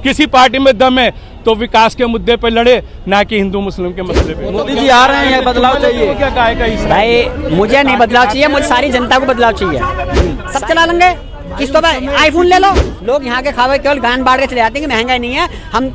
किसी पार्टी में दम है तो विकास के मुद्दे पर लड़े, ना कि हिंदू मुस्लिम के मसले पे। मोदी जी आ रहे हैं, बदलाव चाहिए क्या कहेगा? भाई मुझे नहीं बदलाव चाहिए, मुझे सारी जनता को बदलाव चाहिए। सब चला लेंगे किस्तों पे, आईफोन ले लो। लोग यहाँ के खावे केवल गान बांट के चले जाते हैं कि महंगाई नहीं है। हम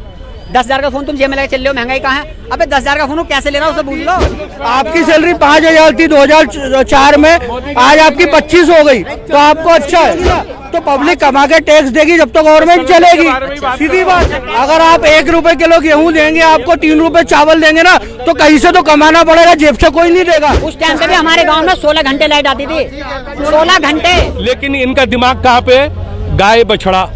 10,000 का फोन तुम जेब में लेके चल रहे हो, महंगाई कहाँ है? अबे 10,000 का फोन कैसे ले रहा हो उसे पूछ लो। आपकी सैलरी 5,000 थी 2004 में, आज आपकी 25 हो गई, तो आपको अच्छा है। तो पब्लिक कमा के टैक्स देगी जब तो गवर्नमेंट चलेगी, सीधी बात। अगर आप 1 रुपए किलो गेहूँ देंगे, आपको 3 रुपए चावल देंगे ना, तो कहीं से तो कमाना पड़ेगा, जेब से कोई नहीं देगा। उस टाइम पे भी हमारे गाँव में 16 घंटे लाइट आती थी, 16 घंटे। लेकिन इनका दिमाग कहाँ पे? गाय बछड़ा,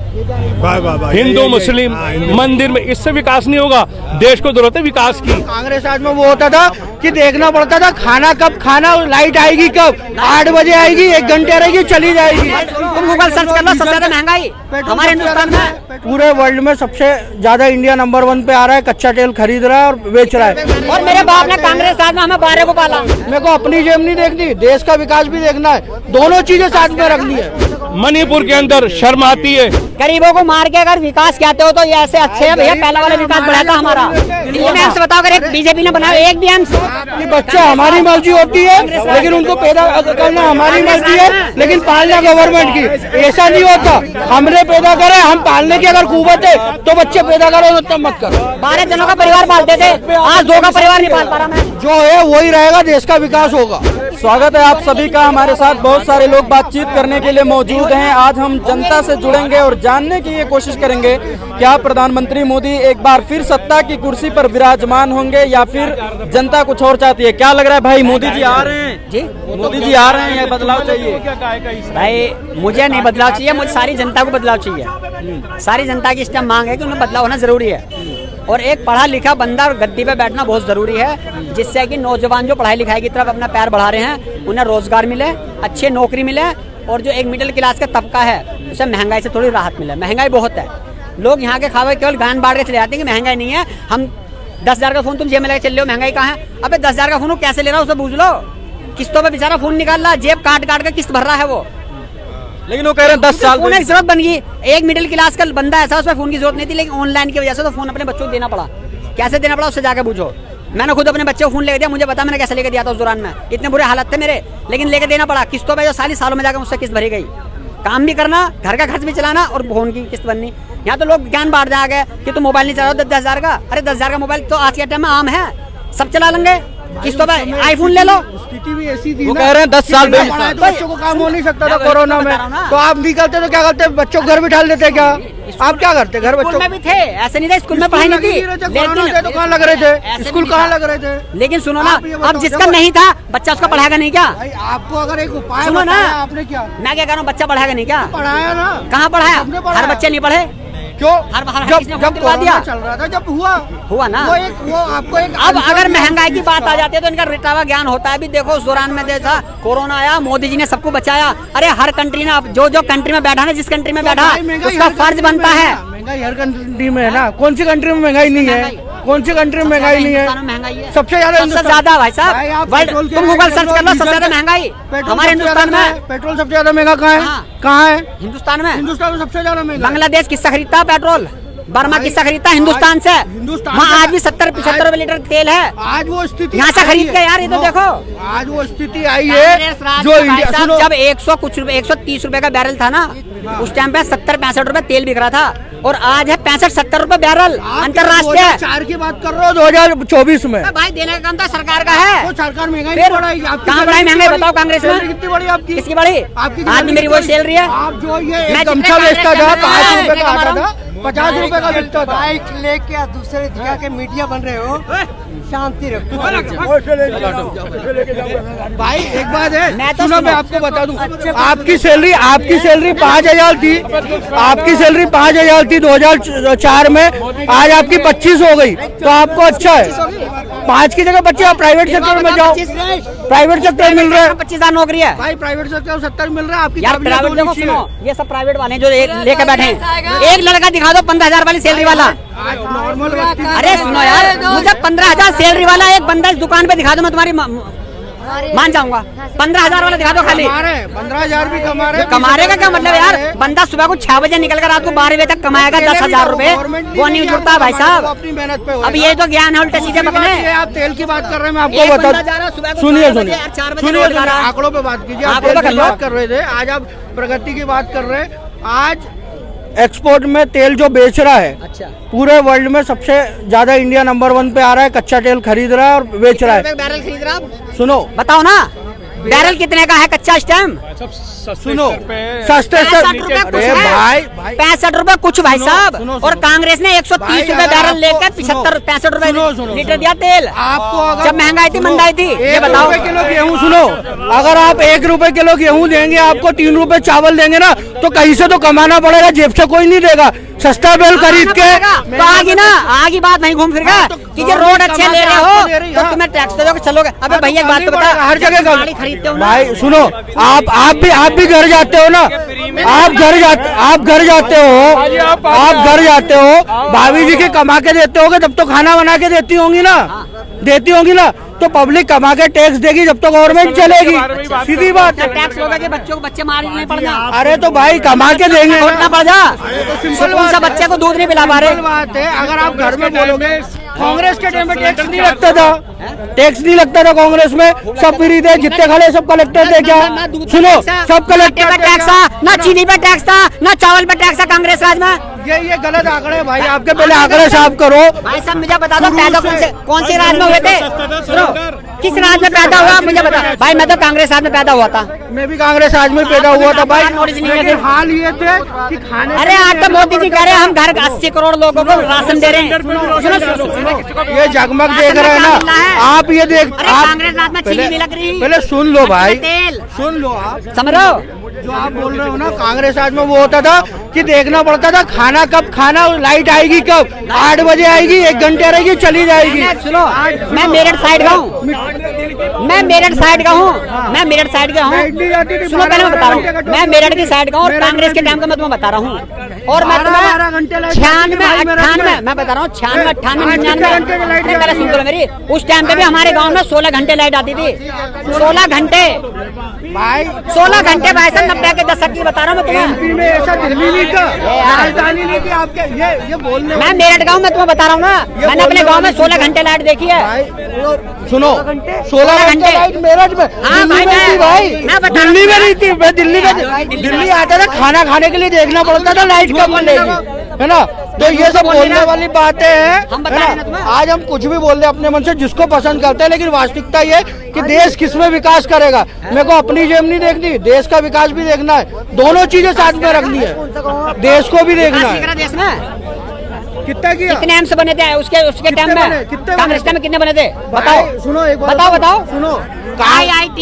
हिंदू मुस्लिम मंदिर में, इससे विकास नहीं होगा। देश को जरूरत है विकास की। कांग्रेस राज में वो होता था कि देखना पड़ता था खाना कब खाना, लाइट आएगी कब, 8 बजे आएगी, 1 घंटे रहेगी, चली जाएगी। तुम गूगल सर्च कर लो, सबसे ज्यादा महंगाई हमारे हिंदुस्तान में। पूरे वर्ल्ड में सबसे ज्यादा इंडिया नंबर 1 पे आ रहा है, कच्चा तेल खरीद रहा है और बेच रहा है। और मेरे बाप ने कांग्रेस राज में हमें 12 को पाला। मेरे को अपनी जेब नहीं देखनी, देश का विकास भी देखना है, दोनों चीजें साथ में रखनी है। मणिपुर के अंदर शर्म आती है। गरीबों को मार के अगर विकास कहते हो तो ये ऐसे अच्छे है भैया, पहला वाला विकास बढ़ाया था हमारा। एम्स बताओ, अगर एक बीजेपी ने बनाया एक भी एम्स? ये बच्चा हमारी मर्जी होती है, लेकिन उनको पैदा करना हमारी मर्जी है, लेकिन पालना गवर्नमेंट की। ऐसा नहीं होता, हमने पैदा करे, हम पालने की अगर कुवत है तो बच्चे पैदा करो, तब मत करो। 12 जनों का परिवार पालते थे, आज 2 का परिवार नहीं पाल पा रहा मैं। जो है वही रहेगा, देश का विकास होगा। स्वागत है आप सभी का। हमारे साथ बहुत सारे लोग बातचीत करने के लिए मौजूद हैं। आज हम जनता से जुड़ेंगे और जानने की ये कोशिश करेंगे क्या प्रधानमंत्री मोदी एक बार फिर सत्ता की कुर्सी पर विराजमान होंगे या फिर जनता कुछ और चाहती है। क्या लग रहा है भाई? मोदी जी आ रहे हैं जी, मोदी जी आ रहे हैं, बदलाव चाहिए। क्या कहेगा? भाई मुझे नहीं बदलाव चाहिए, मुझे सारी जनता को बदलाव चाहिए। सारी जनता की इस टाइम मांग है कि उन्हें बदलाव होना जरूरी है। और एक पढ़ा लिखा बंदा गद्दी पे बैठना बहुत जरूरी है, जिससे कि नौजवान जो पढ़ाई लिखाई की तरफ अपना पैर बढ़ा रहे हैं उन्हें रोजगार मिले, अच्छी नौकरी मिले, और जो एक मिडिल क्लास का तबका है उसे महंगाई से थोड़ी राहत मिले। महंगाई बहुत है, लोग यहाँ के खावे केवल गान बांट के चले जाते हैं कि महंगाई नहीं है। हम 10,000 का फोन तुम जेब में लेके चल रहे हो, महंगाई कहाँ है? अबे 10,000 का फोन कैसे ले रहा हो उसे पूछ लो। किस्तों पे बेचारा फोन निकाल रहा, जेब काट काट के किस्त भर रहा है वो। लेकिन वो कह रहे हैं 10 साल फोन की जरूरत बन गई। एक मिडिल क्लास का बंदा ऐसा, उसमें फोन की जरूरत नहीं थी, लेकिन ऑनलाइन की वजह से तो फोन अपने बच्चों को देना पड़ा। कैसे देना पड़ा उससे जाकर पूछो। मैंने खुद अपने बच्चे को फोन लेके दिया, मुझे पता मैंने कैसे लेके दिया था उस दौरान में, इतने बुरे हालत थे मेरे, लेकिन लेके देना पड़ा। किस्तों पे जो सालों में जाकर मुझसे किस्त भरी गई, काम भी करना, घर का खर्च भी चलाना और फोन की किस्त बननी। यहाँ तो लोग ज्ञान बांट जा गए कि तुम मोबाइल नहीं चला रहे हो 10,000 का। अरे 10,000 का मोबाइल तो आज के टाइम में आम है, सब चला लेंगे। किस्तों पे आईफोन ले लो। स्थिति भी ऐसी थी वो ना, कह रहे हैं 10 साल तो बच्चों को काम हो नहीं सकता था कोरोना में, तो आप भी करते तो क्या करते? बच्चों को घर बिठा लेते क्या? आप क्या करते? घर बच्चों में भी थे, ऐसे नहीं था स्कूल में पढ़ाई नहीं थी, लेकिन तो कहाँ लग रहे थे? स्कूल कहाँ लग रहे थे? लेकिन सुनो ना, अब जिसका नहीं था बच्चा उसका पढ़ाएगा नहीं क्या? आपको अगर एक उपाय सुनो ना, आपने क्या मैं क्या कह रहा हूँ, बच्चा पढ़ाएगा नहीं क्या? पढ़ाया ना, कहाँ पढ़ाया? हर बच्चे नहीं पढ़े क्यों? जब कोरोना चल रहा था, जब हुआ ना, वो आपको एक अब अगर महंगाई की बात आ जाती है तो इनका रिटावा ज्ञान होता है। अभी देखो उस दौरान में देखा कोरोना आया, मोदी जी ने सबको बचाया। अरे हर कंट्री ने, जो कंट्री में बैठा ना, जिस कंट्री में बैठा उसका फर्ज बनता है। महंगाई हर कंट्री में है ना, कौन सी कंट्री में महंगाई नहीं है? कौन सी कंट्री में महंगाई नहीं है? सबसे ज्यादा भाई साहब, तुम गूगल सर्च कर लो, सबसे ज्यादा महंगाई हमारे हिंदुस्तान में। पेट्रोल सबसे ज्यादा महंगा कहाँ है? कहाँ है? हिंदुस्तान में। हिंदुस्तान में सबसे ज्यादा महंगा। बांग्लादेश किससे खरीदता है पेट्रोल? बर्मा किससे खरीदता है? हिंदुस्तान से। वहाँ आज भी 70-75 रुपए लीटर तेल है। आज वो स्थिति यहाँ से खरीद के, यार ये तो देखो, आज वो स्थिति आई है जो इंडिया, जब 100 कुछ रुपए, 130 रुपए का बैरल था ना, उस टाइम पे 70-65 रुपए तेल बिक रहा था, और आज है 65-70 रुपए बैरल अंतरराष्ट्रीय। 2004 की बात कर रहे हो, 2024 में। भाई देने का काम तो सरकार का है, तो सरकार महंगाई नहीं बढ़ाई। कहाँ बढ़ाई महंगाई? बताओ कांग्रेस में कितनी बड़ी आपकी? किसकी बड़ी? आपकी। आज मेरी वो सैलरी है। आप जो ये मैं गमछा बेचता था 5 रुपए का आता था, 50 रुपए का बिकता था। बाइक लेके दूसरे जगह के मीडिया बन रहे हो, शांति रखो। भाई एक बात है, मैं तो सुनो, मैं आपको बता दूं, आपकी सैलरी 5,000 थी, आपकी सैलरी 5,000 थी 2004 में, आज आपकी 25 हो गई, तो आपको अच्छा है। 5 की जगह 25, आप प्राइवेट सेक्टर में जाओ, प्राइवेट सेक्टर मिल रहा है। 25,000 नौकरी है भाई, प्राइवेट सेक्टर 70 मिल रहा है। आपकी यार प्राइवेट देखो, सुनो, ये सब प्राइवेट वाले जो लेके बैठे हैं, एक लड़का दिखा दो 15,000 वाली सैलरी वाला। नॉर्मल। अरे सुनो यार, मुझे 15,000 सैलरी वाला एक बंदा इस दुकान पे दिखा दो, मैं तुम्हारी मान जाऊंगा। 15,000 वाला दिखा दो खाली। 15,000 भी कमा रहे। कमाने का क्या मतलब यार, बंदा सुबह को 6 बजे निकल कर रात को 12 बजे तक कमाएगा 10,000 रुपए, वो नहीं जुड़ता भाई साहब। अपनी मेहनत पे अब ये तो ज्ञान है, उल्टे सीधे पकड़े। आप तेल की बात कर रहे हैं, मैं आपको बता, सुनिए आंकड़ों पे बात कीजिए। आप तेल की बात कर रहे थे, आज आप प्रगति की बात कर रहे हैं। आज एक्सपोर्ट में तेल जो बेच रहा है, अच्छा, पूरे वर्ल्ड में सबसे ज्यादा इंडिया नंबर 1 पे आ रहा है। कच्चा तेल खरीद रहा है और बेच रहा है। बैरल खरीद रहा है, सुनो, बताओ ना बैरल कितने का है कच्चा इस टाइम? सुनो, सस्ते 65 रुपए कुछ अरे है। भाई 65 रुपए कुछ भाई साहब। सुनो, और कांग्रेस ने 130 रुपए बैरल लेकर 65 रुपए लीटर दिया तेल। आपको अगर जब महंगाई थी मंदाई थी, ये बताओ। 1 रुपए किलो गेहूँ, सुनो, अगर आप 1 रुपए किलो गेहूँ देंगे, आपको 3 रुपए चावल देंगे ना, तो कहीं से तो कमाना पड़ेगा, जेब से कोई नहीं देगा। सस्ता बेल खरीद के तो आगे ना आगे बात नहीं घूम फिर गया कि ये रोड अच्छे ले रहे हो तो तुम्हें टैक्स दे दो चलोगे। अबे भैया एक बात तो बता, हर जगह गाड़ी खरीदते हो ना? भाई सुनो, आप भी घर जाते हो ना, आप घर जाते हो, भाभी जी के कमा के देते होगे, तब तो खाना बना के देती होंगी ना, तो पब्लिक कमा के टैक्स देगी जब तो गवर्नमेंट चलेगी। सीधी बात है। टैक्स होगा कि बच्चों को बच्चे मार नहीं पड़ जा। अरे तो भाई कमा के देंगे, छोड़ना पड़ जा, कौन सा बच्चे को दूध नहीं पिला पा रहे। बात है। अगर आप घर में बोलोगे, कांग्रेस के टाइम में टैक्स नहीं लगता था, कांग्रेस में सब फ्री थे, जितने खड़े सब कलेक्टर थे। क्या सुनो, सब कलेक्टर पे टैक्स था ना, चीनी पे टैक्स था ना, चावल पे टैक्स था कांग्रेस राज में। ये गलत आंकड़े भाई, आपके पहले आंकड़े साफ करो भाई साहब मुझे बता दो, पैदा कौन से राज में हुए थे? सुनो, किस राज में पैदा हुआ मुझे बता। भाई मैं तो कांग्रेस राज में पैदा हुआ था। मैं भी कांग्रेस राज में पैदा हुआ था भाई। लेकिन हाल ये थे कि खाने, अरे आज तो मोदी जी कह रहे हैं हम घर 80 करोड़ लोगों को राशन दे रहे हैं। सुनो, ये जगमग देख रहे हैं ना आप, ये देख आप कांग्रेस राज में चीनी भी लग रही। पहले सुन लो भाई, तेल सुन लो आप, समझ रहे हो? जो आप बोल रहे हो ना, कांग्रेस राज में वो होता था कि देखना पड़ता था खाना कब खाना, लाइट आएगी कब, 8 बजे आएगी, 1 घंटे रहेगी, चली जाएगी। सुनो, मैं मेरठ साइड का हूँ, मैं मेरठ साइड का हूँ। सुनो पहले मैं बता रहा हूँ, मैं मेरठ की साइड का हूँ और कांग्रेस के टाइम का मैं तुम्हें बता रहा हूँ। और मैं तुम्हें 96, 98 मैं बता रहा हूँ, 96, 98, 99 पहले सुन लो मेरी, उस टाइम पे भी हमारे गाँव में 16 घंटे लाइट आती थी। 16 घंटे भाई, 16 घंटे भाई साहब, 90 के दशक की बता रहा हूँ मैं तुम्हें। एमपी में ऐसा दिल्ली नहीं था, राजधानी नहीं थी आपके। ये बोलने, मैं मेरठ गाँव में तुम्हें बता रहा हूँ ना, मैंने अपने गाँव में 16 घंटे लाइट देखी है। सुनो, 16 घंटे लाइट मेरठ में। हाँ भाई, मैं बता रहा हूँ। दिल्ली में नहीं थी, मैं दिल्ली आता था, खाना खाने के लिए देखना पड़ता था लाइट कब मिलेगी, है ना। तो ये सब बोलने वाली बातें हैं, हम बता रहे हैं। आज हम कुछ भी बोल रहे अपने मन से, जिसको पसंद करते हैं, लेकिन वास्तविकता ये कि देश किसमें विकास करेगा। मेरे को अपनी जेब नहीं देखनी, देश का विकास भी देखना है, दोनों चीजें साथ में रखनी है, देश को भी देखना है। देश में कितना किया, कितने एम्स बने थे उसके टाइम में? कांग्रेस टाइम में कितने बने थे? बताओ, सुनो एक बात बताओ। सुनो, IIT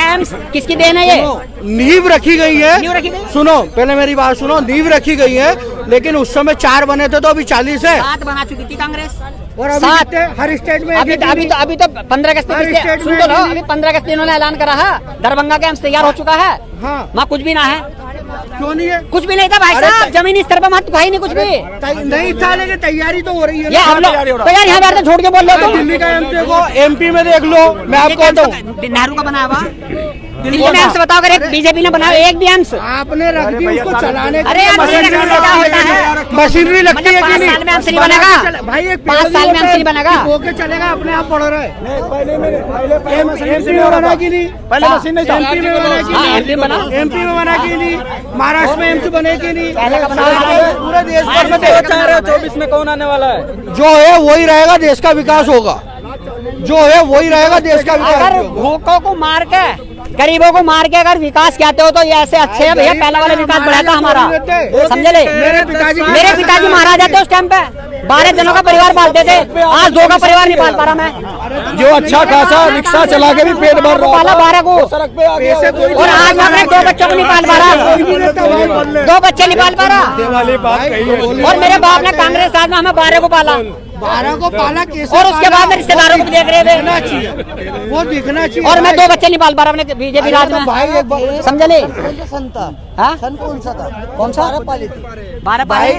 एम्स किसकी देन है? ये नींव रखी गई है। नींव रखी गई? सुनो पहले मेरी बात सुनो, नींव रखी गई है, लेकिन उस समय 4 बने थे, तो अभी 40 है। 7 बना चुकी थी कांग्रेस। और अभी 7 कितने? हर स्टेट में अभी तो 15 अगस्त सुन तो लो, अभी 15 अगस्त इन्होंने ऐलान करा है, दरभंगा का एम्स तैयार हो चुका है। हाँ, वहाँ कुछ भी ना है। क्यों नहीं है? कुछ भी नहीं था भाई साहब, जमीनी स्तर पर महत्व है ही नहीं कुछ भी। नहीं था, लेकिन तैयारी तो हो रही है। ये हम लोग तो यार यहाँ बैठ छोड़ के बोल रहे हो। दिल्ली का एम्स देखो, एमपी में देख लो, मैं आपको बताऊं, नेहरू का बनाया हुआ दिल्ली में एम्स बताओ, अगर एक बीजेपी ने बनाया एक भी एम्स आपने रख दी उसको चलाने। अरे यार मशीनरी लगती है कि 5 साल में एम्स नहीं बनेगा भाई, 5 साल में एम्स नहीं बनेगा। होके चलेगा, अपने आप बढ़ रहा है। एमपी में बना की नहीं, पहले मशीन नहीं था। एमपी में बना की नहीं, एमपी में बना की नहीं, महाराष्ट्र में एम्स बने की नहीं, पूरे देश भर में 2024 में कौन आने वाला है? जो है वही रहेगा, देश का विकास होगा, जो है वही रहेगा, देश का विकास। अगर भूखों को मार के, गरीबों को मार के अगर विकास कहते हो तो ये ऐसे अच्छे है भैया, पहला वाला विकास बढ़ाया था हमारा, समझे ले। मेरे पिताजी महाराजा थे उस टाइम पे, 12 जनों का परिवार पालते थे, आज 2 का परिवार नहीं पाल पा रहा मैं। जो अच्छा खासा रिक्शा चला के भी पेट भर रहा पाला 12 को, और आज मैं अपने 2 बच्चों को नहीं पाल पा रहा, 2 बच्चे नहीं पाल पा रहा। और मेरे बाप ने कांग्रेस राज में हमें 12 को पाला, 12 को पाला कैसे, और उसके बाद में रिश्तेदारों को भी देख रहे थे, वो दिखना चाहिए। और मैं 2 बच्चे नहीं पाल पा रहा अपने बीजेपी राज में, भाई एक बार समझे ले। सन था, हाँ? सन कौन सा था? कौन सा? 12 पाले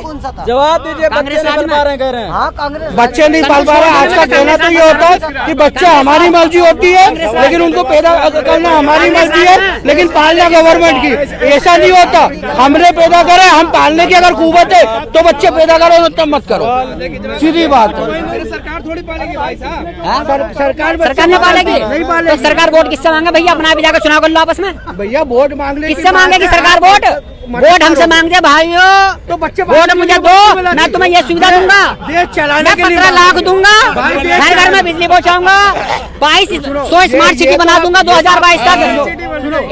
जवाब दीजिए, बच्चे कांग्रेस नहीं राज बन में। पा रहे, कह रहे हैं। हाँ कांग्रेस बच्चे नहीं पाल पा रहे। आज का कहना तो ये होता है कि बच्चा हमारी मर्जी होती है, लेकिन उनको पैदा करना हमारी मर्जी है, लेकिन पालना गवर्नमेंट की। ऐसा नहीं होता, हमने पैदा करे, हम पालने की अगर कुवत है तो बच्चे पैदा करो, तब मत करो, सीधी बात है। सरकार थोड़ी पालेगी भाई साहब। सरकार सरकार नहीं पालेगी नहीं पालेगी। तो सरकार वोट किससे मांगे भैया? अपना भी जाकर चुनाव कर लो आपस में। भैया वोट मांग ले, किससे मांगेगी सरकार वोट? वोट हमसे मांगते भाइयों, तो बच्चे वोट मुझे दो, मैं तुम्हें ये सुविधा दूंगा, देश चलाने मैं के लिए 15 लाख दूंगा, भाई, देश घर घर में बिजली पहुंचाऊंगा, 2200 स्मार्ट सिटी बना दूंगा 2022 तक।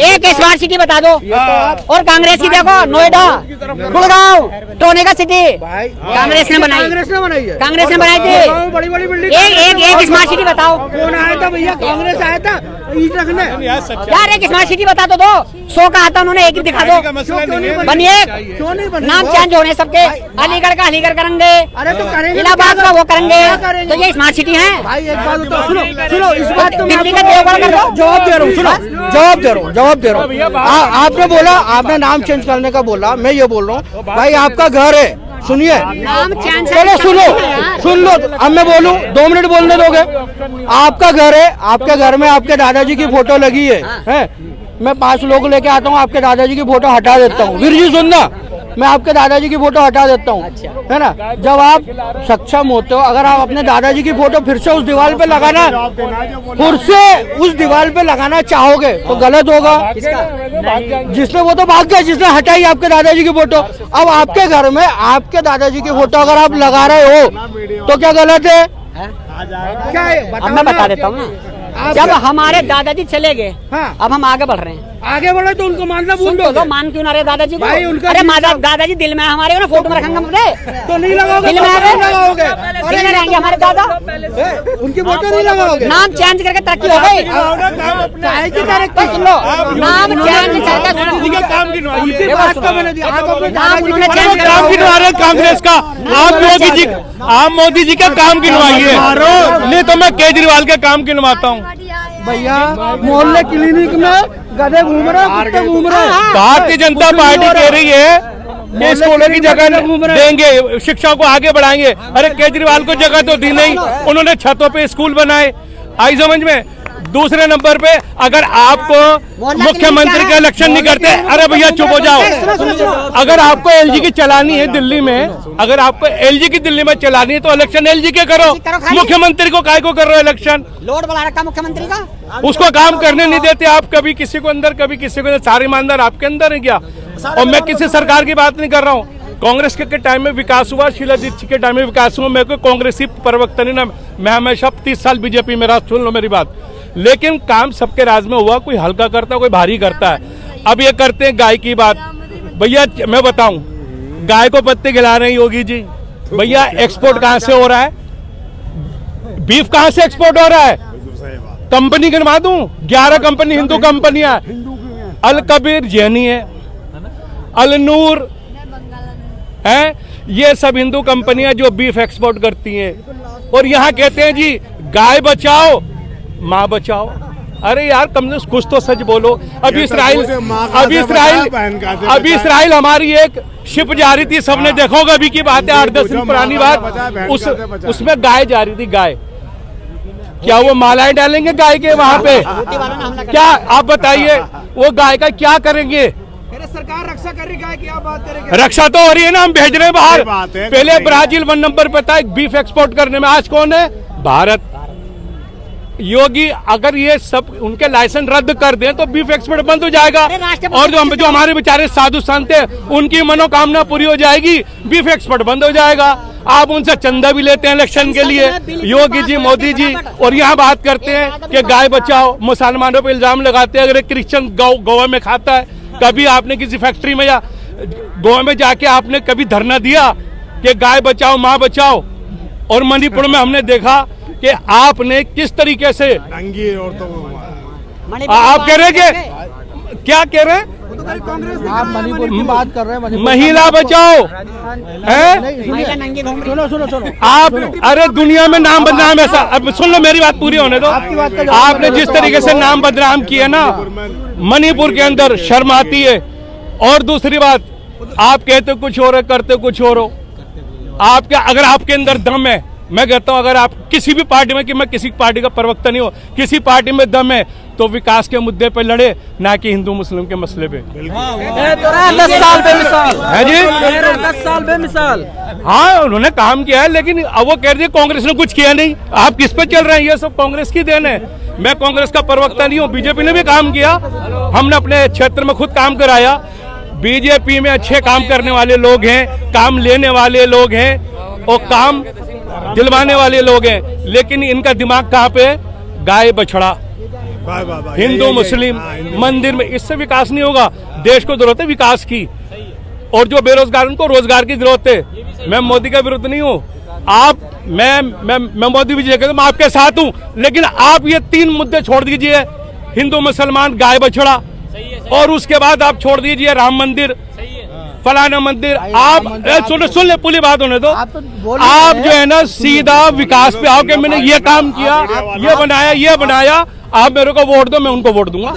एक स्मार्ट सिटी बता दो। और कांग्रेस की देखो, नोएडा, गुड़गांव, टोने का सिटी कांग्रेस ने बनाई, कांग्रेस ने बनाई है। कांग्रेस ने बनाई थी। बड़ी बड़ी बिल्डिंग एक स्मार्ट सिटी बताओ। कौन आया था भैया? कांग्रेस आया था ईट रखने। यार एक स्मार्ट सिटी बता तो दो। 100 का आता उन्होंने, एक ही दिखा दो। बनिए, क्यों नहीं बनी? नाम चेंज होने सबके। अलीगढ़ का अलीगढ़ करेंगे, अरे तो करेंगे, इलाहाबाद का वो करेंगे। क्या करेंगे? तो ये स्मार्ट सिटी है। भाई एक बात बताओ, सुनो सुनो, इस बात को मैं दिल्ली का देवगढ़ कर दो। जवाब दे रहा हूँ, सुनो जवाब दे रहा हूँ। आपने बोला, आपने नाम चेंज करने का बोला, मैं ये बोल रहा हूँ भाई आपका घर है, सुनिए, नाम चेंज चलो सुन लो, अब मैं बोलूं, 2 मिनट बोलने दोगे? आपका घर है, आपके घर में आपके दादाजी की फोटो लगी है? मैं 5 लोग लेके आता हूँ, आपके दादाजी की फोटो हटा देता हूँ। वीर जी सुनना, मैं आपके दादाजी की फोटो हटा देता हूँ, है ना? जब आप सक्षम होते हो, अगर आप अपने दादाजी की फोटो फिर से उस दीवार पे लगाना, चाहोगे तो गलत होगा। जिसने वो तो भाग गया, जिसने हटाई आपके दादाजी की फोटो। अब आपके घर में आपके दादाजी की फोटो अगर आप लगा रहे हो तो क्या गलत है? क्या है? अब मैं बता देता हूँ ना, जब हमारे दादाजी चले गए, हाँ। अब हम आगे बढ़ रहे हैं। आगे बढ़े तो उनको मानना भूल दो। तो मान क्यों ना रहे दादाजी को? भाई, उनका अरे दादाजी दिल में है हमारे, ना फोटो में रखेंगे अपने। तो नहीं लगाओगे? दिल में नहीं लगाओगे? दिल में रहेंगे हमारे दादा। उनकी फोटो नहीं लगाओगे? नाम चेंज करके तरक्की हो गई। काहे की तरक्की? तो सुन लो, नाम चेंज करके काम गिनवाइए, उनकी बात को मैंने दिया। आप अपने दादाजी उन्होंने की चेंज फोटो काम गिनवा रहे हैं कांग्रेस का। आप मोदी जी का काम गिनवाइए, नहीं तो मैं केजरीवाल के काम गिनवाता हूँ। भैया मोहल्ले क्लिनिक में गधे घूम रहे, कुत्ते घूम रहे। भारतीय जनता पार्टी कह रही है कि स्कूलों की जगह देंगे, शिक्षा को आगे बढ़ाएंगे। अरे केजरीवाल को जगह तो दी नहीं, उन्होंने छतों पे स्कूल बनाए। आई समझ में? दूसरे नंबर पे, अगर आपको मुख्यमंत्री का इलेक्शन नहीं करते, अरे भैया चुप हो जाओ। अगर आपको एलजी की चलानी है दिल्ली में, अगर आपको एलजी की दिल्ली में चलानी है तो इलेक्शन एलजी के करो। मुख्यमंत्री को काय को कर रहे हो इलेक्शन? लोड बढ़ा रखा मुख्यमंत्री का। उसको काम करने नहीं देते आप, कभी किसी को अंदर कभी किसी को अंदर। सारे ईमानदार आपके अंदर है क्या? और मैं किसी सरकार की बात नहीं कर रहा हूँ। कांग्रेस के टाइम में विकास हुआ, शीला दीक्षित के टाइम में विकास हुआ। मैं कोई कांग्रेसी प्रवक्ता नहीं ना, मैं हमेशा 30 साल बीजेपी में रहा, सुन लो मेरी बात। लेकिन काम सबके राज में हुआ, कोई हल्का करता है, कोई भारी करता है। अब ये करते हैं गाय की बात। भैया मैं बताऊं, गाय को पत्ते खिला रहे हैं योगी जी। भैया एक्सपोर्ट कहां से हो रहा है? बीफ कहां से एक्सपोर्ट हो रहा है? कंपनी गिनवा दूं, 11 कंपनी हिंदू कंपनियां, अल कबीर जैनी है, अल नूर है, ये सब हिंदू कंपनियां जो बीफ एक्सपोर्ट करती हैं। और यहाँ कहते हैं जी गाय बचाओ माँ बचाओ। अरे यार कम से कम कुछ तो सच बोलो। अभी इसराइल हमारी एक शिप जा रही थी, सबने देखा होगा, अभी की बात है, 8-10 दिन पुरानी बात। उसमें गाय जा रही थी, गाय। क्या वो मालाएं डालेंगे गाय के वहां पे? क्या आप बताइए, वो गाय का क्या करेंगे? सरकार रक्षा कर रही है, क्या बात करेंगे? रक्षा तो हो रही है ना, हम भेज रहे हैं बाहर। पहले ब्राजील 1 नंबर पे था बीफ एक्सपोर्ट करने में, आज कौन है? भारत। योगी अगर ये सब उनके लाइसेंस रद्द कर दें तो बीफ एक्सपोर्ट बंद हो जाएगा, और जो हमारे बेचारे साधु संत हैं उनकी मनोकामना पूरी हो जाएगी, बीफ एक्सपोर्ट बंद हो जाएगा। आप उनसे चंदा भी लेते हैं इलेक्शन के लिए, योगी जी, मोदी जी, और यहाँ बात करते हैं कि गाय बचाओ, मुसलमानों पर इल्जाम लगाते हैं। अगर एक क्रिश्चियन गोवा में खाता है, कभी आपने किसी फैक्ट्री में या गोवा में जाके आपने कभी धरना दिया कि गाय बचाओ माँ बचाओ? और मणिपुर में हमने देखा कि आपने किस तरीके से आप कह रहे हैं, क्या कह रहे हैं? आप मणिपुर की बात कर रहे हैं, महिला बचाओ है? सुनो आप, अरे दुनिया में नाम बदनाम ऐसा, अब सुन लो मेरी बात पूरी होने दो। आपने जिस तरीके से नाम बदनाम किया ना मणिपुर के अंदर, शर्म आती है। और दूसरी बात, आप कहते कुछ और है, करते कुछ और हो। आपके अगर आपके अंदर दम है, मैं कहता हूं अगर आप किसी भी पार्टी में, कि मैं किसी पार्टी का प्रवक्ता नहीं हूं, किसी पार्टी में दम है तो विकास के मुद्दे पे लड़े, ना कि हिंदू मुस्लिम के मसले पे। 10 साल बेमिसाल है जी, 10 साल बेमिसाल। हाँ उन्होंने काम किया है, लेकिन अब वो कह रही है कांग्रेस ने कुछ किया नहीं। आप किस पे चल रहे हैं? ये सब कांग्रेस की देन है। मैं कांग्रेस का प्रवक्ता नहीं हूँ। बीजेपी ने भी काम किया, हमने अपने क्षेत्र में खुद काम कराया। बीजेपी में अच्छे काम करने वाले लोग हैं, काम लेने वाले लोग हैं और काम दिलवाने वाले लोग हैं, लेकिन इनका दिमाग कहाँ पे? गाय बछड़ा, हिंदू मुस्लिम, मंदिर में। इससे विकास नहीं होगा। देश को जरूरत है विकास की, और जो बेरोजगार उनको रोजगार की जरूरत है। मैं मोदी का विरुद्ध नहीं हूँ। मैं मोदी भी मैं आपके साथ हूँ, लेकिन आप ये 3 मुद्दे छोड़ दीजिए, हिंदू मुसलमान, गाय बछड़ा, और उसके बाद आप छोड़ दीजिए राम मंदिर, फलाना मंदिर। आप सुन ले, पूरी बात होने दो। आप जो है ना सीधा विकास पे आओ कि मैंने ये काम किया, ये बनाया, आप मेरे को वोट दो, मैं उनको वोट दूंगा।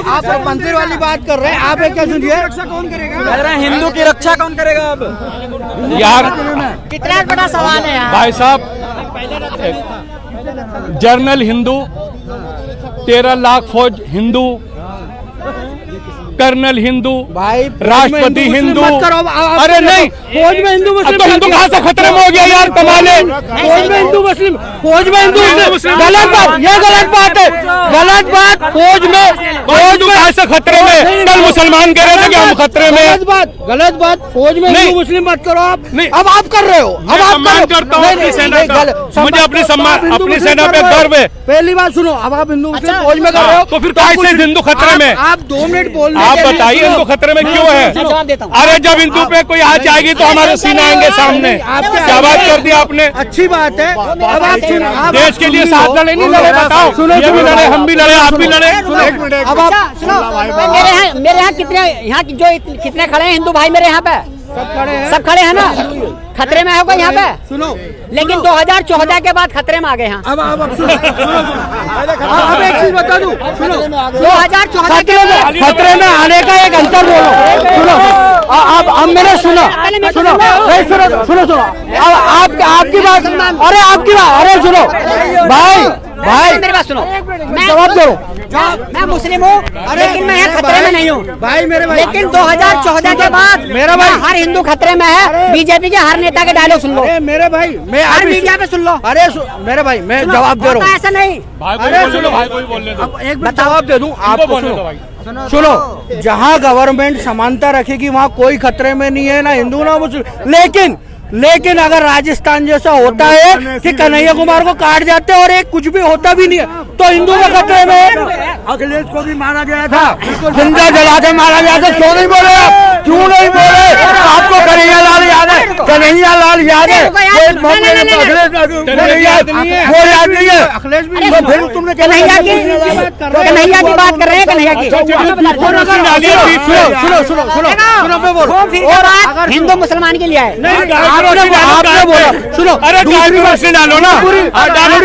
आप मंदिर वाली बात कर रहे हैं, आप एक क्या सुनिए, कौन करेगा? कह रहे हैं हिंदू की रक्षा कौन करेगा अब? यार कितना बड़ा सवाल है यार। भाई साहब, जर्नल हिंदू, 13 लाख फौज हिंदू, कर्नल हिंदू, भाई राष्ट्रपति हिंदू। अरे नहीं, फौज में हिंदू मुस्लिम, तो हिंदू कहाँ से खतरे में हो गया यार? कमाल है। फौज में हिंदू मुस्लिम, फौज में हिंदू मुस्लिम, गलत बात, ये गलत बात है, गलत बात। फौज में कहाँ से खतरे में? कल मुसलमान कह रहे थे कि हम खतरे में। गलत बात। फौज में हिंदू मुस्लिम मत करो आप। नहीं। अब आप कर रहे हो, अब आप सम्मान करता हूँ अपनी सेना का। मुझे अपनी सेना पे गर्व है। पहली बात सुनो, अब आप हिंदू मुस्लिम फौज में कर रहे हो, तो फिर कैसे हिंदू खतरे में? आप 2 मिनट बोलने आप के लिए- बताइए हिंदू खतरे में क्यों है? मैं जवाब देता हूँ। अरे जब हिंदू पे कोई आज आएगी तो हमारे सीने आएंगे सामने। क्या बात कर दी आपने? अच्छी बात है। अब आप देश के लिए साथ लड़े नहीं लड़े? बताओ। ये भी लड़े, हम भी लड़े, आप भी लड़े। अब आप सुनो, मेरे यहाँ कितने खड़े हैं हिंदू भाई मेरे यहाँ पे? सब खड़े हैं ना? खतरे में है कोई यहाँ पे? सुनो, लेकिन 2014 के बाद खतरे में आ गए हैं। अब सुनो, अब एक चीज बता दूं, सुनो, 2014 के बाद खतरे में आने का एक अंतर बोलो। सुनो, अब मैंने सुनो, अब आपकी बात, अरे सुनो भाई, मेरी बात सुनो। जवाब दो। मैं मुस्लिम हूँ, लेकिन मैं यहाँ खतरे में नहीं हूँ। भाई मेरे भाई, लेकिन 2014 के बाद मेरा भाई, हर हिंदू खतरे में है। बीजेपी के हर नेता के डायलॉग सुन लो, अरे मेरे भाई, मैं हर मीडिया पे सुन लो। अरे मेरे भाई, मैं जवाब दे रहा हूँ। ऐसा नहीं। अब एक मिनट जवाब दे दूं आपको। सुनो, जहाँ गवर्नमेंट समानता रखेगी वहाँ कोई खतरे में नहीं है, ना हिंदू ना मुस्लिम। लेकिन अगर राजस्थान जैसा होता है कि कन्हैया कुमार को काट जाते हैं और एक कुछ भी होता भी नहीं है, तो हिंदू का खतरे में है। अखिलेश को भी मारा गया था, जिंदा जला के मारा गया था। क्यों नहीं बोले आप? क्यों नहीं बोले? आपको कन्हैया लाल याद है? वो याद नहीं है। अखिलेश भी फिर तुमने कन्हैया की बात कर रहे हैं, कन्हैया की। सुनो, और हिंदू मुसलमान के लिए है। आपने बोला, सुनो, अरे डालो ना, पूरी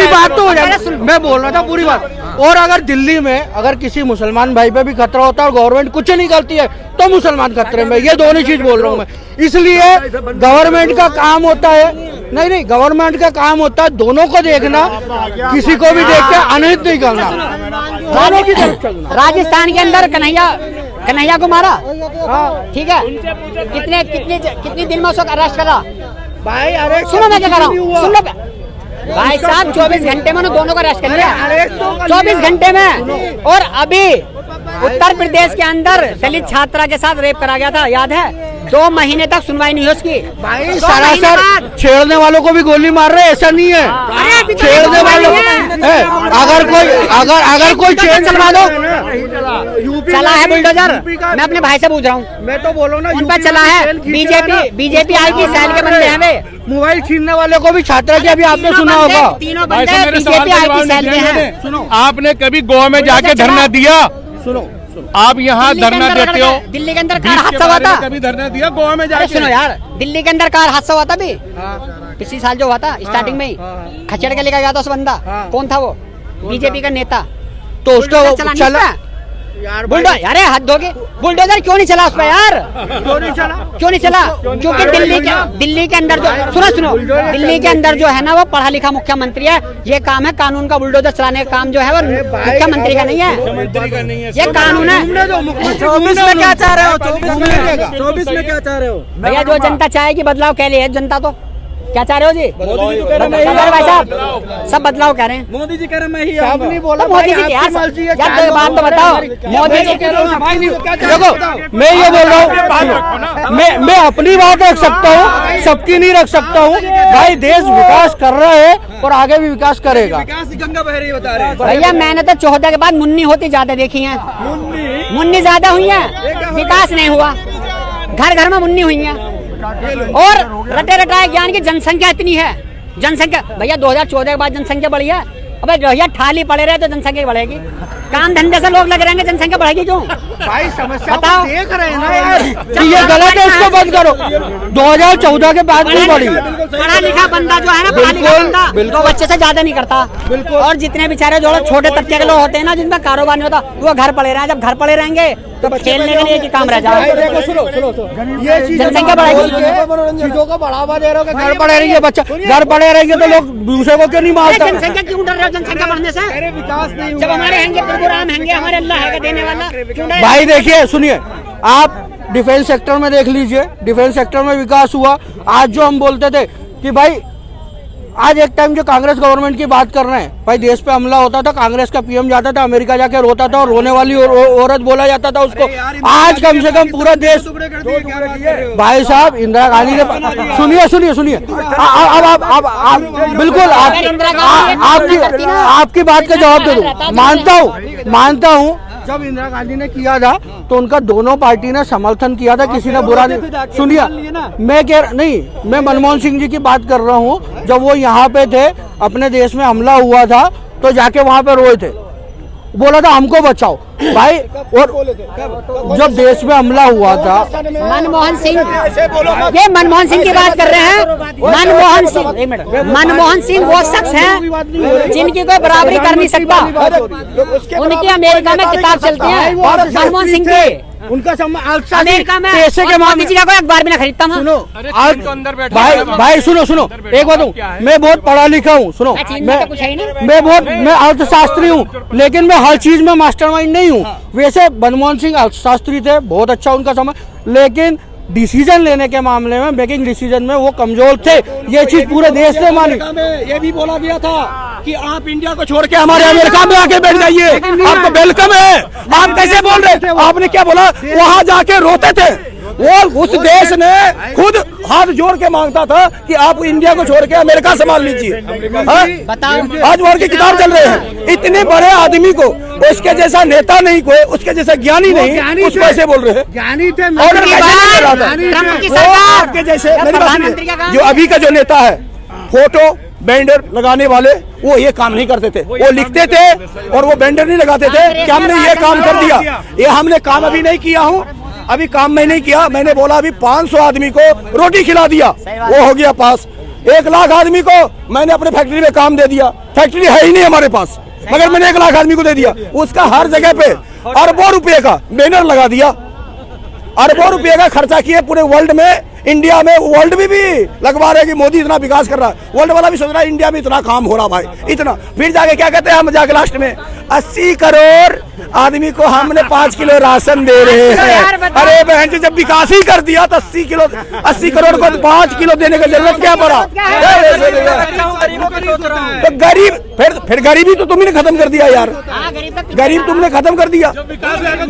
बात तो हो जाए। मैं बोल रहा था पूरी बात। और अगर दिल्ली में अगर किसी मुसलमान भाई पे भी खतरा होता है और गवर्नमेंट कुछ नहीं करती है तो मुसलमान खतरे में। ये दोनों चीज बोल रहा हूँ मैं। इसलिए गवर्नमेंट का काम होता है, नहीं गवर्नमेंट का काम होता है दोनों को देखना, किसी को भी देख के अनहित नहीं करना, दोनों की तरफ चलना। राजस्थान के अंदर कन्हैया को मारा, ठीक है। कितनी दिन में उसको अरेस्ट करा? भाई अरे सुनो मैं क्या कर रहा हूँ, सुन लो भाई साहब। 24 घंटे में दोनों को अरेस्ट कर लिया, 24 घंटे में। और अभी उत्तर प्रदेश के अंदर दलित छात्रा के साथ रेप करा गया था, याद है? 2 महीने तक सुनवाई नहीं हुई उसकी। भाई सरासर छेड़ने वालों को भी गोली मार रहे, ऐसा नहीं है। छेड़ने वालों अगर कोई छेड़ चलवा दो, चला है बुलडोजर। मैं अपने भाई से पूछ रहा हूँ, मैं तो बोलो ना, उन पर चला है। बीजेपी आई की सेल के बंदे हैं वे। मोबाइल छीनने वाले को भी छात्रा की अभी आपने सुना होगा। तीनों बंदे बीजेपी आई की सेल के हैं। आपने कभी गोवा में जाके धरना दिया? सुनो, आप यहाँ धरना देते हो? दिल्ली के अंदर कार हादसा हुआ था। कभी धरना दिया गोवा में अरे जाके? सुनो यार, दिल्ली के अंदर कार हादसा हुआ था भी पिछले साल जो हुआ था, स्टार्टिंग में ही खचेड़ के लेकर गया था उस बंदा। कौन था वो? बीजेपी का नेता। तो उसका चला बुलडोजर, अरे हद होगी, बुलडोजर क्यों नहीं चला उस पर यार? क्यों नहीं चला? क्योंकि दिल्ली के अंदर जो सुनो दिल्ली के अंदर जो है ना वो पढ़ा लिखा मुख्यमंत्री है। ये काम है कानून का, बुलडोजर चलाने का काम जो है वो मुख्यमंत्री का नहीं है, ये कानून है। 24 में क्या चाह रहे हो? 24 में क्या चाह रहे हो? भैया जो जनता चाहेगी बदलाव कह रही है जनता, तो क्या चाह रहे हो जी? मोदी जी कह रहे हैं भाई साहब सब बदलाव कह रहे हैं। मोदी जी कह रहे मैं ही सब नहीं बोला, तो मोदी जी की यार तो बात तो बताओ। मोदी जी देखो मैं ये बोल रहा हूँ, मैं अपनी बात रख सकता हूँ, सबकी नहीं रख सकता हूँ। भाई देश विकास कर रहा है और आगे भी विकास करेगा। गंगा बह रही बता रहे भैया मैंने तो 14 के बाद मुन्नी होती ज्यादा देखी है, मुन्नी ज्यादा हुई है, विकास नहीं हुआ, घर घर में मुन्नी हुई है। और रटे रटाए ज्ञान की जनसंख्या इतनी है, जनसंख्या भैया 2014 के बाद जनसंख्या बढ़ी है। अबे भैया थाली पड़े रहे तो जनसंख्या बढ़ेगी, काम धंधे से लोग लग रहेंगे, जनसंख्या बढ़ेगी क्यों? भाई समस्या बताओ। देख रहे हैं ना यार, ये गलत है, इसको बंद करो। 2014 के बाद नहीं बढ़ी। पढ़ा लिखा बंदा जो है ना, पढ़ा लिखा बंदा तो बच्चे से ज्यादा नहीं करता। और जितने बेचारे जो छोटे तबके के लोग होते हैं ना, जिनका कारोबार नहीं होता, वो घर पड़े रहे हैं। जब घर पड़े रहेंगे तो खेलने के लिए की काम रह जाए। ये जनसंख्या बढ़ेगी, चीजों को बढ़ावा दे रहे हो, घर पड़े रहेंगे, बच्चा घर पड़े रहेंगे तो लोग दूसरे को क्यों नहीं मारते? जनसंख्या क्यों डर रहे हो? जनसंख्या बढ़ने से विकास नहीं जब हमारे हैंगे प्रभु राम हैंगे, हमारे अल्लाह है देने वाला, क्यों डर? भाई देखिए सुनिए, आप डिफेंस सेक्टर में देख लीजिए, डिफेंस सेक्टर में विकास हुआ। आज जो हम बोलते थे कि भाई आज एक टाइम जो कांग्रेस गवर्नमेंट की बात कर रहे हैं, भाई देश पे हमला होता था, कांग्रेस का पीएम जाता था अमेरिका जाके रोता था और रोने वाली औरत बोला जाता था उसको। आज कम से कम पूरा देश, भाई साहब इंदिरा गांधी ने, सुनिए अब बिल्कुल आपकी बात का जवाब दे दूं। मानता हूँ जब इंदिरा गांधी ने किया था तो उनका दोनों पार्टी ने समर्थन किया था, किसी ने बुरा नहीं। सुनिए मैं मनमोहन सिंह जी की बात कर रहा हूँ। जब वो यहाँ पे थे, अपने देश में हमला हुआ था तो जाके वहाँ पे रोए थे, बोला था हमको बचाओ भाई। और जब देश में हमला हुआ था, मनमोहन सिंह, ये मनमोहन सिंह की बात कर रहे हैं। मनमोहन सिंह वो शख्स है जिनकी कोई बराबरी कर नहीं सकता। उनकी अमेरिका में किताब चलती है मनमोहन सिंह की, उनका अमेरिका में पैसे के मामले जी का कोई अखबार भी ना खरीदता हूँ। भाई सुनो एक बात हूँ, मैं बहुत पढ़ा लिखा हूँ। सुनो मैं अर्थशास्त्री हूँ, लेकिन मैं हर चीज में मास्टरमाइंड नहीं हूँ। वैसे मनमोहन सिंह अर्थशास्त्री थे, बहुत अच्छा उनका समय, लेकिन डिसीजन लेने के मामले में, मेकिंग डिसीजन में वो कमजोर थे। ये चीज पूरे देश ने मानी। ये भी बोला गया था कि आप इंडिया को छोड़ के हमारे अमेरिका में आके बैठ जाइए, आपको वेलकम है। आप कैसे बोल रहे थे? आपने क्या बोला? वहाँ जाके रोते थे। वो उस देश ने खुद हाथ जोड़ के मांगता था कि आप इंडिया को छोड़ के अमेरिका संभाल लीजिए। आज वॉर की किताब चल रहे हैं। इतने बड़े आदमी को, उसके जैसा नेता नहीं कोई, उसके जैसा ज्ञानी नहीं, उसको ऐसे बोल रहे हैं। ज्ञानी थे, ऑर्डर कैसे नहीं कर रहा था? आपके जैसे जो अभी का जो नेता है, फोटो बैंडर लगाने वाले, वो ये काम नहीं करते थे। वो लिखते थे और वो बैंडर नहीं लगाते थे कि हमने ये काम कर दिया। ये हमने काम अभी नहीं किया हूँ, अभी काम मैं नहीं किया। मैंने बोला अभी 500 आदमी को रोटी खिला दिया, वो हो गया पास। 1 लाख आदमी को मैंने अपने फैक्ट्री में काम दे दिया। फैक्ट्री है ही नहीं हमारे पास, मगर मैंने 1 लाख आदमी को दे दिया। उसका हर जगह पे अरबों रुपए का बैनर लगा दिया, अरबों रुपए का खर्चा किए पूरे वर्ल्ड में। इंडिया में, वर्ल्ड में भी लगवा रहे कि मोदी इतना विकास कर रहा है। वर्ल्ड वाला भी सोच रहा है इंडिया में इतना काम हो रहा भाई, इतना। फिर जाके क्या कहते हैं हम जाके लास्ट में, 80 करोड़ आदमी को हमने 5 किलो राशन दे रहे हैं। अरे बहन, जब विकास ही कर दिया तो 80 करोड़ को 5 किलो देने की जरूरत क्या पड़ा? तो गरीब, फिर गरीबी तो तुमने खत्म कर दिया यार, गरीब तुमने खत्म कर दिया।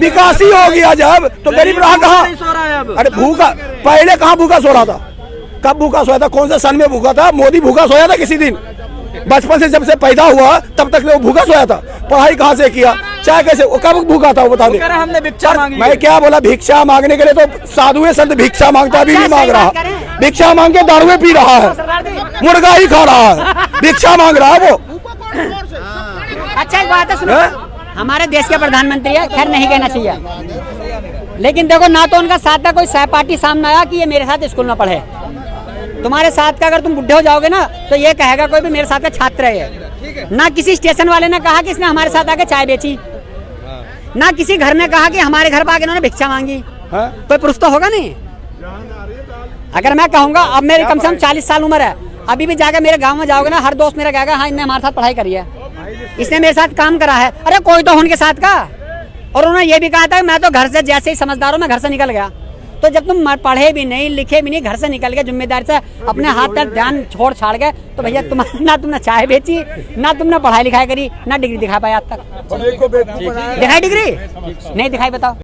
विकास ही हो गया जब, तो गरीब रहा कहाँ? अरे भूखा, पहले कहाँ भूखा सो रहा था? कब भूखा सोया था? कौन से सन में भूखा था? मोदी भूखा सोया था किसी दिन? बचपन से जब से पैदा हुआ तब तक वो भूखा सोया था। पढ़ाई कहाँ से किया, चाहे कैसे, वो कब भूखा था वो बता दे। हमने भिक्षा मांगी। मैं क्या बोला? भिक्षा मांगने के लिए तो साधुए संत भिक्षा मांगता, अभी नहीं मांग रहा। भिक्षा मांग के दारुए पी रहा है, मुर्गा ही खा रहा है, भिक्षा मांग रहा है वो। अच्छा एक बात है, सुनो, हमारे देश के प्रधानमंत्री है, खैर नहीं कहना चाहिए, लेकिन देखो ना तो उनका साथ का कोई सहपाठी सामने आया कि ये मेरे साथ स्कूल में पढ़े। तुम्हारे साथ का अगर तुम बुढ़े हो जाओगे ना तो ये कहेगा कोई भी मेरे साथ का छात्र है। ना किसी स्टेशन वाले ने कहा कि इसने हमारे साथ आके चाय बेची। ना किसी घर में कहा कि हमारे घर पर आके इन्होंने भिक्षा मांगी। कोई पुरुष तो होगा नहीं। अगर मैं कहूंगा, अब मेरी कम से कम 40 साल उम्र है, अभी भी जाकर मेरे गांव में जाओगे ना, हर दोस्त मेरा कहेगा हाँ इनने हमारे साथ पढ़ाई करी है, इसने मेरे साथ काम करा है। अरे कोई तो उनके साथ का। और उन्होंने ये भी कहा था मैं तो घर से जैसे ही समझदार हूँ मैं घर से निकल गया। तो जब तुम पढ़े भी नहीं लिखे भी नहीं, घर से निकल गए जिम्मेदारी से, अपने हाथ तक ध्यान छोड़ छाड़ गए, तो भैया तुम ना तुमने चाय बेची, ना तुमने पढ़ाई लिखाई करी, ना डिग्री दिखा पाया आज तक। दिखाई डिग्री नहीं दिखाई, बताओ।